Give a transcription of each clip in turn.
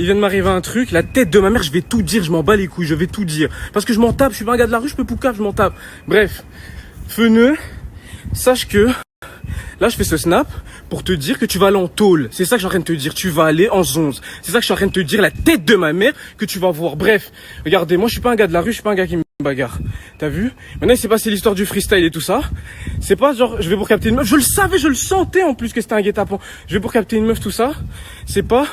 vient de m'arriver un truc, la tête de ma mère, je vais tout dire, je m'en bats les couilles, je vais tout dire. Parce que je m'en tape, je suis pas un gars de la rue, je peux poucave, je m'en tape. Bref, Feneux, sache que là je fais ce snap pour te dire que tu vas aller en tôle. C'est ça que je suis en train de te dire, tu vas aller en zonze. C'est ça que je suis en train de te dire, la tête de ma mère que tu vas voir. Bref, regardez, moi je suis pas un gars de la rue, je suis pas un gars qui me bagarre. T'as vu? Maintenant il s'est passé l'histoire du freestyle et tout ça. C'est pas genre je vais pour capter une meuf, je le savais, je le sentais en plus que c'était un guet-apens. Je vais pour capter une meuf, tout ça. C'est pas...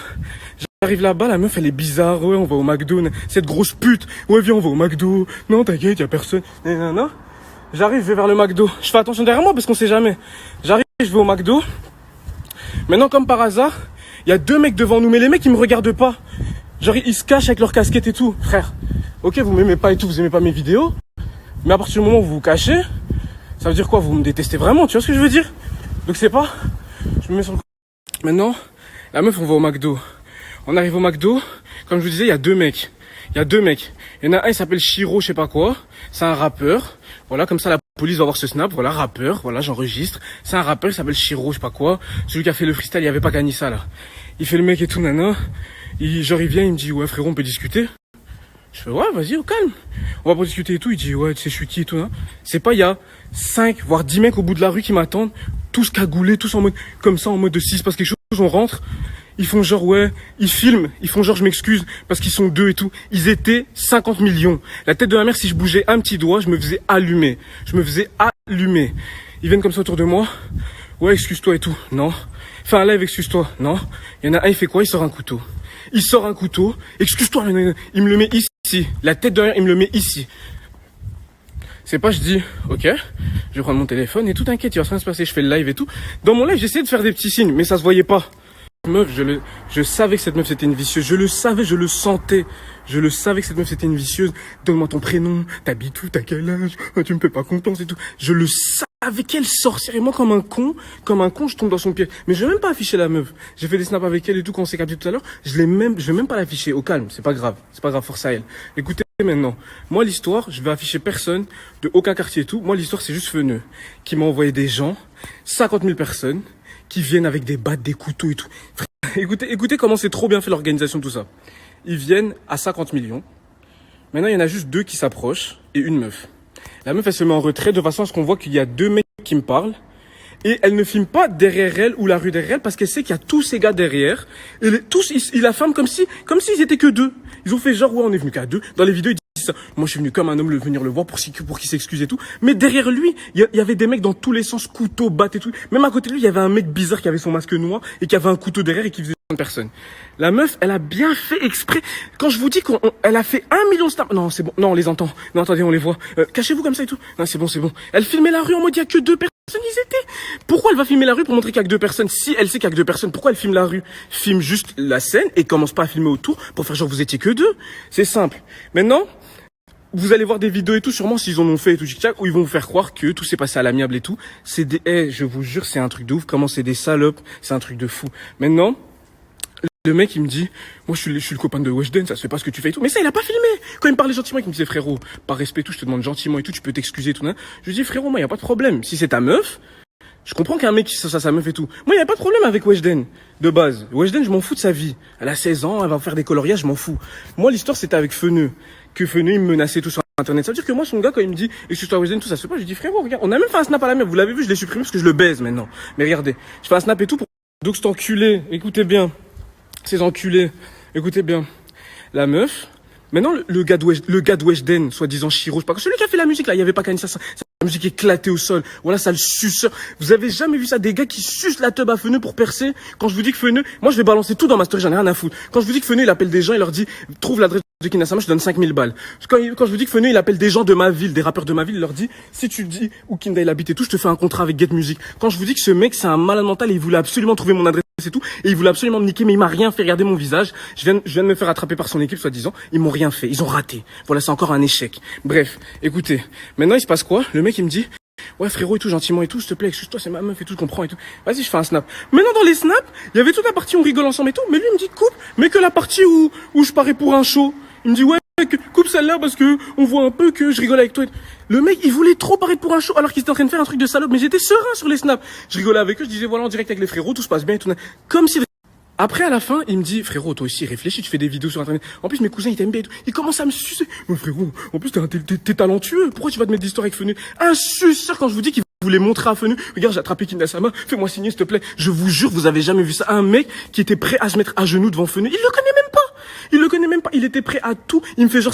J'arrive là-bas, la meuf elle est bizarre, ouais on va au McDo, cette grosse pute, ouais viens on va au McDo, non t'inquiète y'a personne, non. J'arrive, je vais vers le McDo, je fais attention derrière moi parce qu'on sait jamais. J'arrive, je vais au McDo, maintenant comme par hasard, il y a 2 mecs devant nous, mais les mecs ils me regardent pas. Genre ils se cachent avec leur casquette et tout, frère. Ok vous m'aimez pas et tout, vous aimez pas mes vidéos, mais à partir du moment où vous vous cachez, ça veut dire quoi, vous me détestez vraiment, tu vois ce que je veux dire? Donc c'est pas, je me mets sur le... Maintenant, la meuf on va au McDo. On arrive au McDo, comme je vous disais, il y a 2 mecs. Il y a 2 mecs. Il y en a un, il s'appelle Shiro, je sais pas quoi. C'est un rappeur. Voilà, comme ça la police va voir ce snap. Voilà, rappeur. Voilà, j'enregistre. C'est un rappeur, il s'appelle Shiro, je sais pas quoi. Celui qui a fait le freestyle, il avait pas gagné ça là. Il fait le mec et tout, nana. Genre il vient, il me dit, ouais frérot, on peut discuter. Je fais, ouais, vas-y, au calme. On va pas discuter et tout. Il dit, ouais, tu sais, je suis qui et tout, hein. C'est pas, il y a 5, voire 10 mecs au bout de la rue qui m'attendent. Tous cagoulés, tous en mode, comme ça, en mode de 6, parce que quelque chose, on rentre. Ils font genre, ouais, ils filment, ils font genre, je m'excuse, parce qu'ils sont 2 et tout. Ils étaient 50 millions. La tête de ma mère, si je bougeais un petit doigt, je me faisais allumer. Je me faisais allumer. Ils viennent comme ça autour de moi. Ouais, excuse-toi et tout. Non. Fais un live, excuse-toi. Non. Il y en a un, il fait quoi? Il sort un couteau. Il sort un couteau. Excuse-toi. Il me le met ici. La tête de ma mère, il me le met ici. C'est pas, je dis, ok, je vais prendre mon téléphone et tout, t'inquiète, il va rien se passer, je fais le live et tout. Dans mon live, j'essayais de faire des petits signes, mais ça se voyait pas. Meuf, je savais que cette meuf c'était une vicieuse, je le savais, je le sentais. Je le savais que cette meuf c'était une vicieuse. Donne-moi ton prénom, t'habites où, t'as quel âge, tu me fais pas confiance et tout. Je le savais qu'elle sorcière et moi comme un con, je tombe dans son pied. Mais je vais même pas afficher la meuf. J'ai fait des snaps avec elle et tout quand on s'est capté tout à l'heure. Je vais même pas l'afficher, au calme, c'est pas grave, force à elle. Écoutez maintenant, moi l'histoire, je vais afficher personne, de aucun quartier et tout. Moi l'histoire c'est juste Feneux, qui m'a envoyé des gens, 50 000 personnes, qui viennent avec des battes, des couteaux et tout. Écoutez comment c'est trop bien fait l'organisation de tout ça. Ils viennent à 50 millions. Maintenant, il y en a juste 2 qui s'approchent et une meuf. La meuf, elle se met en retrait de façon à ce qu'on voit qu'il y a 2 mecs qui me parlent. Et elle ne filme pas derrière elle ou la rue derrière elle parce qu'elle sait qu'il y a tous ces gars derrière. Et tous, ils la filment comme s'ils étaient que 2. Ils ont fait genre, ouais, on est venu qu'à 2. Dans les vidéos, ils disent ça. Moi, je suis venu comme un homme venir le voir pour qu'il s'excuse et tout. Mais derrière lui, il y avait des mecs dans tous les sens, couteaux, battes et tout. Même à côté de lui, il y avait un mec bizarre qui avait son masque noir et qui avait un couteau derrière et qui faisait personne. La meuf, elle a bien fait exprès. Quand je vous dis qu'elle a fait 1 million de snaps. Non, c'est bon. Non, on les entend. Non, attendez, on les voit. Cachez-vous comme ça et tout. Non, c'est bon. Elle filmait la rue en mode il y a que 2 personnes. Ils étaient. Pourquoi elle va filmer la rue pour montrer qu'il y a que 2 personnes? Si elle sait qu'il y a que 2 personnes, pourquoi elle filme la rue? Filme juste la scène et commence pas à filmer autour pour faire genre vous étiez que 2. C'est simple. Maintenant, vous allez voir des vidéos et tout, sûrement s'ils en ont fait et tout, où ils vont vous faire croire que tout s'est passé à l'amiable et tout. C'est des, je vous jure, c'est un truc de ouf. Comment c'est des salopes. C'est un truc de fou. Maintenant, le mec, il me dit, moi, je suis le copain de Weshden, ça se fait pas ce que tu fais et tout. Mais ça, il a pas filmé. Quand il me parlait gentiment, il me disait, frérot, par respect et tout, je te demande gentiment et tout, tu peux t'excuser et tout, hein. Je lui dis, frérot, moi, y a pas de problème. Si c'est ta meuf, je comprends qu'un mec qui ça sa meuf et tout. Moi, y a pas de problème avec Weshden, de base. Weshden, je m'en fous de sa vie. Elle a 16 ans, elle va faire des coloriages, je m'en fous. Moi, l'histoire, c'était avec Feneux. Que Feneux, il me menaçait tout sur Internet. Ça veut dire que moi, son gars, quand il me dit, excuse-toi, Weshden, tout ça se fait pas, je lui dis, frérot, regarde, on a même fait un snap à la meuf. Vous l'avez vu, je l'ai supprimé parce que je le baise maintenant. Mais regardez, je fais un snap et tout pour, donc cet enculé, écoutez bien. Ces enculés, écoutez bien, la meuf, maintenant le gars de Weshden, soi-disant Shiro, je sais pas, celui qui a fait la musique là, il y avait pas qu'à ça, la musique éclatée au sol, voilà ça le suceur. Vous avez jamais vu ça, des gars qui sucent la teub à Feneux pour percer? Quand je vous dis que Feneux, moi je vais balancer tout dans ma story, j'en ai rien à foutre. Quand je vous dis que Feneux il appelle des gens, il leur dit, trouve l'adresse de Kinasama, je te donne 5000 balles. Quand je vous dis que Feneux il appelle des gens de ma ville, des rappeurs de ma ville, il leur dit, si tu dis où Kinda il habite et tout, je te fais un contrat avec Get Music. Quand je vous dis que ce mec c'est un malade mental et il voulait absolument trouver mon adresse et tout, et il voulait absolument me niquer, mais il m'a rien fait. Regardez mon visage, je viens de me faire attraper par son équipe soi-disant, ils m'ont rien fait, ils ont raté. Voilà, c'est encore un échec. Bref, écoutez, maintenant il se passe quoi? Le mec il me dit, ouais frérot et tout, gentiment et tout, s'il te plaît, excuse-toi, c'est ma meuf et tout, je comprends et tout. Vas-y, je fais un snap. Maintenant dans les snaps, il y avait toute la partie où on rigole ensemble et tout, mais lui il me dit coupe, mais que la partie où je parais pour un show. Il me dit ouais, coupe celle-là parce que on voit un peu que je rigole avec toi. Le mec, il voulait trop paraître pour un show alors qu'il était en train de faire un truc de salope, mais j'étais serein sur les snaps. Je rigolais avec eux, je disais voilà en direct avec les frérots, tout se passe bien et tout. Comme si Après, à la fin, il me dit, frérot, toi aussi, réfléchis, tu fais des vidéos sur Internet. En plus, mes cousins, ils t'aiment bien et tout. Ils commencent à me sucer. Mon frérot, en plus, t'es talentueux. Pourquoi tu vas te mettre d'histoire avec Fenu? Un suceur, quand je vous dis qu'il voulait montrer à Fenu, regarde, j'ai attrapé Kindasama, fais-moi signer, s'il te plaît. Je vous jure, vous avez jamais vu ça. Un mec qui était prêt à se mettre à genoux devant Fenu. Il le connaît même pas. Il le connaît même pas. Il était prêt à tout. Il me fait genre,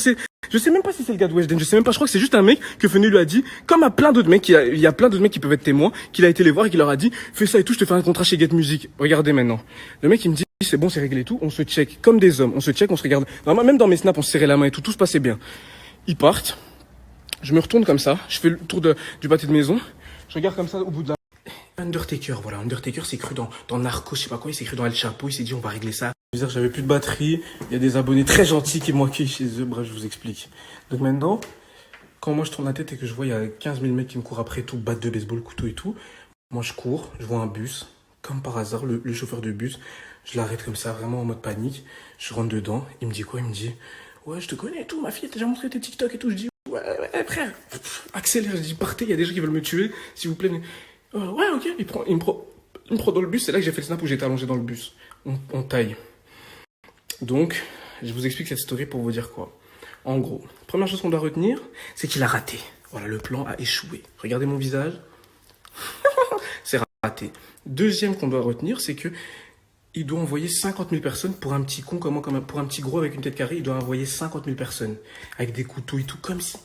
je sais même pas si c'est le gars de Weshden, je sais même pas, je crois que c'est juste un mec que Fenu lui a dit, comme à plein d'autres mecs, il y a plein d'autres mecs qui peuvent être témoins, qu'il a été les voir et qu'il leur a dit, fais ça et tout, je te fais un contrat chez Get Music. Regardez maintenant. Le mec, il me dit, c'est bon, c'est réglé et tout, on se check, comme des hommes, on se check, on se regarde. Normalement, même dans mes snaps, on se serrait la main et tout se passait bien. Ils partent, je me retourne comme ça, je fais le tour du pâté de maison, je regarde comme ça au bout de la... Undertaker, voilà, Undertaker s'est cru dans Narcos, je sais pas quoi, il s'est cru dans El Chapo, il s'est dit, on va régler ça. J'avais plus de batterie, il y a des abonnés très gentils qui m'ont accueilli chez eux, bref, je vous explique. Donc maintenant, quand moi je tourne la tête et que je vois il y a 15 000 mecs qui me courent après tout, batte de baseball, couteau et tout, moi je cours, je vois un bus, comme par hasard, le chauffeur de bus, je l'arrête comme ça, vraiment en mode panique, je rentre dedans, il me dit quoi? Il me dit, ouais, je te connais et tout, ma fille, t'as déjà montré tes TikTok et tout, je dis, ouais, frère, accélère, je dis, partez, il y a des gens qui veulent me tuer, s'il vous plaît. Ouais, ok, il me prend dans le bus, c'est là que j'ai fait le snap où j'étais allongé dans le bus. On taille. Donc, je vous explique cette story pour vous dire quoi. En gros, première chose qu'on doit retenir, c'est qu'il a raté. Voilà, le plan a échoué. Regardez mon visage. C'est raté. Deuxième qu'on doit retenir, c'est que il doit envoyer 50 000 personnes pour un petit con, pour un petit gros avec une tête carrée, il doit envoyer 50 000 personnes. Avec des couteaux et tout, comme si.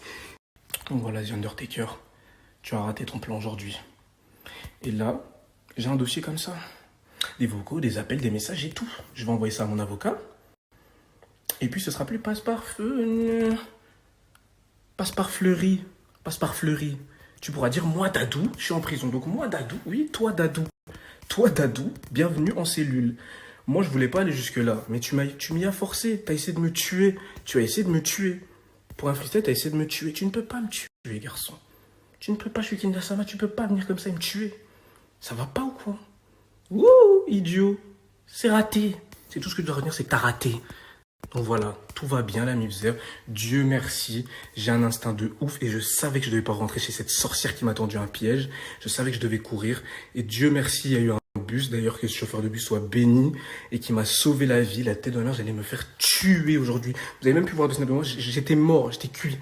Donc voilà, The Undertaker, tu as raté ton plan aujourd'hui. Et là, j'ai un dossier comme ça. Des vocaux, des appels, des messages et tout. Je vais envoyer ça à mon avocat. Et puis ce sera plus passe par Fleury. Passe par Fleury. Tu pourras dire, moi Dadou, je suis en prison. Donc moi Dadou, oui, toi Dadou. Toi Dadou, bienvenue en cellule. Moi je voulais pas aller jusque là. Mais tu m'y as forcé. T'as essayé de me tuer. Tu as essayé de me tuer. Pour un freestyle, t'as essayé de me tuer. Tu ne peux pas me tuer, garçon. Tu ne peux pas, je suis Kindasama, tu peux pas venir comme ça et me tuer. Ça va pas ou quoi? Wouh, idiot. C'est raté. C'est tout ce que tu dois retenir, c'est que t'as raté. Donc voilà, tout va bien la misère. Dieu merci, j'ai un instinct de ouf et je savais que je devais pas rentrer chez cette sorcière qui m'a tendu un piège. Je savais que je devais courir et Dieu merci, il y a eu un bus, d'ailleurs que ce chauffeur de bus soit béni et qui m'a sauvé la vie. La tête de ma mère, j'allais me faire tuer aujourd'hui. Vous avez même pu voir de snap de moi, j'étais mort, j'étais cuit.